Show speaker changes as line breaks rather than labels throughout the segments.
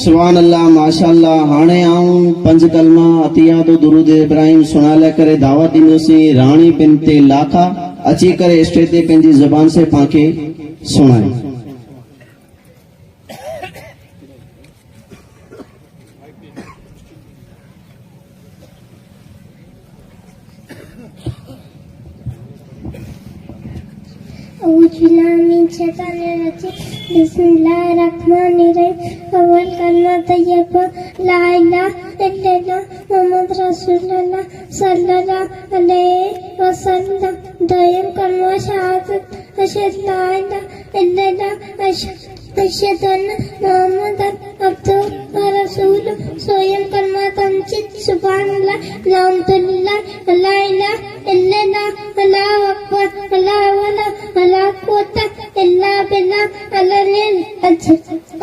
सुभान अल्लाह माशाअल्लाह। हाणे आऊं पंज कलमा अतियातो दुरूद इब्राहिम सुनाले करे दावत दींदुसि। राणी बिनते लाखा अची करे स्टेज ते पंहिंजी ज़बान से पाके सुनाए।
बिस्मिल्लाहिर्रहमानिर्रहीम। अव्वल कलमा तैयबा ला इलाहा इल्लल्लाह मुहम्मद रसूलुल्लाह सल्लल्लाहु अलैहि वसल्लम। दोयम कलमा शहादत अशहदु ला इलाहा इल्लल्लाह अशहदु अन्ना मुहम्मदन अब्दुहु व रसूलुहु। सोयम कलमा तमजीद सुभानअल्लाह अल्हम्दुलिल्लाह ला इलाहा इल्लल्लाह अल्लाहु अकबर अल्लाहु वला वला कुव्वता इल्ला बिल्लाह अल-अलिyyिल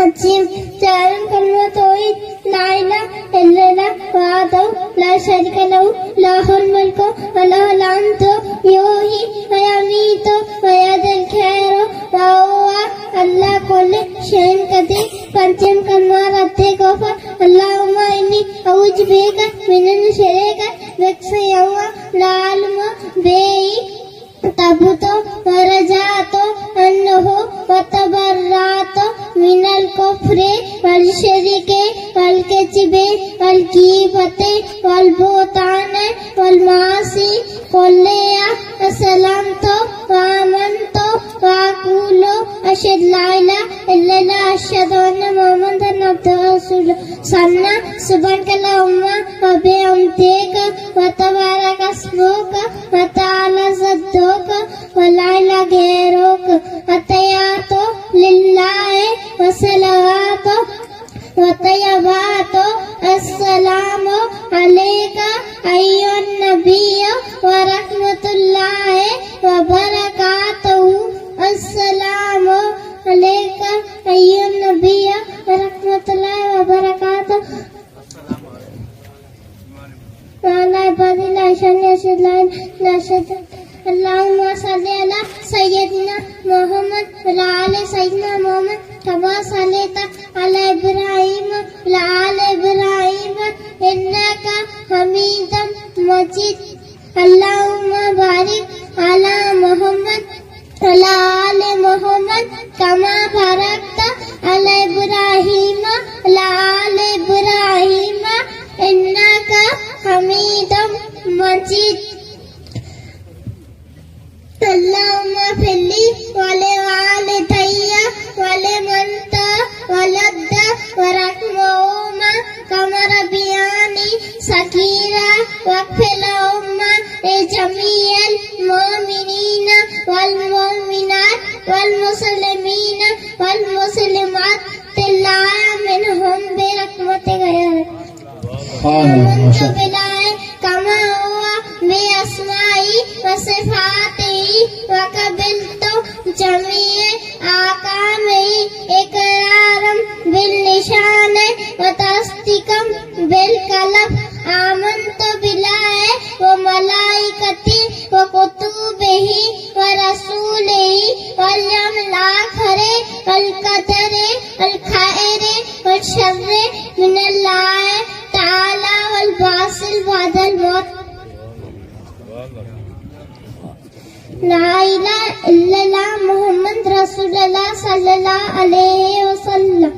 अज़ीम। चारम कलमा तौहीद ला इलाहा इल्लल्लाह वहदहु ला शरीका लहु लहुल मुल्कु व लहुल हम्दु युहयी व युमीतु व यदल खैरु व हुवा अल्ला कुल्लि शैइन क़दीर। पंचम कलमा रद्दे गफ़र अल्लाहुम्मा इन्नी अऊज़ु बिका मिनल शुरका वक्सयवा ला इल्मा बिही तबतो वरजातो अन्नहु वतबर्रातो मिनल कुफ्रि वल शिरके वल कज़्बि वल गीबति वल बुहतानि वल मासी कुल्लिहा असलमतु व आमनतु व अक़ूलु अशहदु ला इलाहा इल्लल्लाह अशहदु अन्ना मुहम्मदन अब्दुहु व रसूलुहु। सन्ना सुब्हानकल्लाहुम्मा व बिहम्दिका व तबारक अस्मुका व तआला जद्दुका व ला इलाहा गैरुका। अत्तहियातु लिल्लाहि व सलावातु व तय्यबातु अस्सलामु अलैका अय्युहन नबिय्यु व रहमतुल्लाहि व बरकातुहु। अस्सलामु अलैका अय्युहन नबिय्यु व रहमतुल्लाहि व बरकातुहु। अल्लाहुम्मा सल्लि अला सय्यिदिना मुहम्मद व अला आलि सय्यिदिना मुहम्मद कमा सल्लैता अला इब्राहीम व अला आलि इब्राहीम इन्नका हमीदुम मजीद। अल्लाहुम्मा बारिक अला मुहम्मद व अला आलि मुहम्मद कमा बारकता अला इब्राहीम व अला आलि इब्राहीम इन्नका हमीदुम मजीद। अल्लाहुम्मा फिल्ली वाले वालिदैया वाले मनता वलद्दा वरहमुहुमा कमा रब्बियानी सगीरा वग़फिरहुमा लिजमीइल मुमिनीना वल मुमिनात वल मुस्लिमीना वल मुस्लिमात तिल्लाह मिनहुम बिरहमतिका या कमा हुआ बिअस्माई व सिफातिही व क़बिलतु जमीअ अहकामिही इक़रारम बिल्लिसानि व तस्दीक़म बिलक़ल्ब। आमनतु बिल्लाहि व मलाइकतिही व कुतुबिही व रसूलिही वल यौमिल आख़िरि वल क़दरि वल खैरि व शर्रि मिनल्लाहि ताला वल बासिल बादल मौत। ला इलाहा इल्लल्लाह मुहम्मद रसूलुल्लाह सल्लल्लाहु अलैहि वसल्लम।